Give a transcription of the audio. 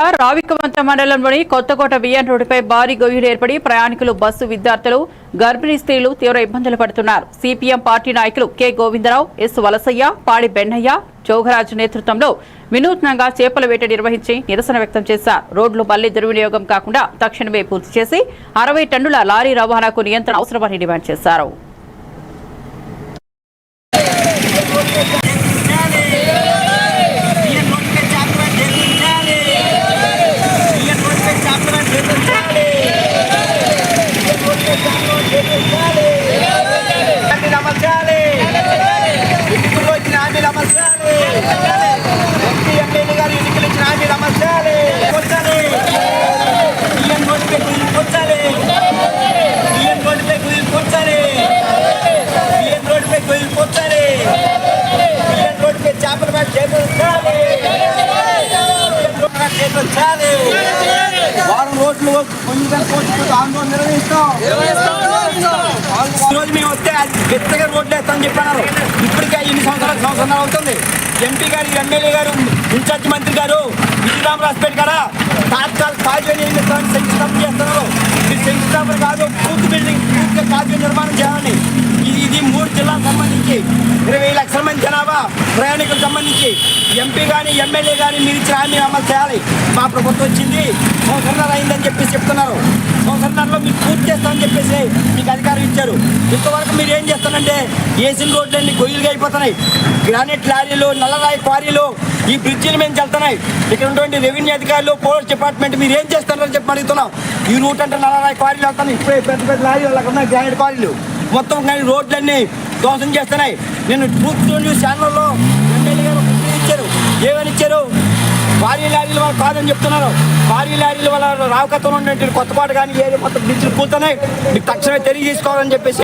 రావికవంత మండలంలోని కొత్తకోట బిఎన్ రోడ్డుపై భారీ గొయ్యిలు ఏర్పడి ప్రయాణికులు, బస్సు విద్యార్థులు, గర్భిణీ స్త్రీలు తీవ్ర ఇబ్బందులు పడుతున్నారు. సిపిఎం పార్టీ నాయకులు కె గోవిందరావు, ఎస్ వలసయ్య, పాడి బెన్నయ్య, జోగరాజు నేతృత్వంలో వినూత్నంగా చేపల వేట నిర్వహించి నిరసన వ్యక్తం చేశారు. రోడ్లు మళ్లీ దుర్వినియోగం కాకుండా తక్షణమే పూర్తి చేసి 60 టన్నుల లారీ రవాణాకు నియంత్రణ అవసరమని డిమాండ్ చేశారు. వారం రోజులు ఆందోళన నిర్వహిస్తాం. ఈరోజు మేము వస్తే పెద్దగా రోడ్లు వేస్తామని చెప్పన్నారు. ఇప్పటికే ఎన్ని సంవత్సరాలు అవుతుంది. ఎంపీ గారు, ఎమ్మెల్యే గారు, ఇన్ఛార్జ్ మంత్రి గారు విజయరామరాజపేట కాడ తాత్కాల కాజువే శంకుస్థాపన చేస్తున్నారు. ఇది శంకుస్థాపన కాదు, పూర్తి బిల్డింగ్ పూర్తిగా కాజువే నిర్మాణం చేయాలని. ఇది 3 జిల్లాలకు సంబంధించి 20 లక్షల మంది జనాభా ప్రయాణికులకు సంబంధించి ఎంపీ కానీ, ఎమ్మెల్యే కానీ మీరు ఇచ్చిన హామీ అమలు చేయాలి. మా ప్రభుత్వం వచ్చింది, సంవత్సరాలు అయిందని చెప్పేసి చెప్తున్నారు. సంవత్సరాల్లో మీరు పూర్తి చేస్తామని చెప్పేసి మీకు అధికారం ఇచ్చారు. ఇంతవరకు మీరు ఏం చేస్తారంటే ఏసిన రోడ్లన్నీ గొయ్యిలుగా అయిపోతున్నాయి. గ్రానైట్ లారీలు, నల్లరాయి క్వారీలు ఈ బ్రిడ్జిల మీద వెళ్తున్నాయి. ఇక్కడ ఉన్నటువంటి రెవెన్యూ అధికారులు, పోలీస్ డిపార్ట్మెంట్ మీరు ఏం చేస్తున్నారని చెప్పి అడుగుతున్నాం. ఈ రూట్ అంటే నల్లరాయి క్వారీలు వెళ్తున్నాయి. ఇప్పుడే పెద్ద పెద్ద లారీలు అక్కడ ఉన్నాయి, గ్రానైట్ క్వారీలు మొత్తం కానీ రోడ్లన్నీ ధ్వంసం చేస్తున్నాయి. నేను ట్రూత్ న్యూస్ ఛానల్లో ఎమ్మెల్యే గారు ఇచ్చారు. ఏమని ఇచ్చారు? భారీ లారీలు వాళ్ళు కాదని చెప్తున్నారు. భారీ లారీలు వాళ్ళ రావకత్వంలో ఉన్నటువంటి కొత్తపాటు కానీ ఏదో మొత్తం బ్రిడ్జిలు కూతున్నాయి. మీకు తక్షణమే తెలియజేసుకోవాలని చెప్పేసి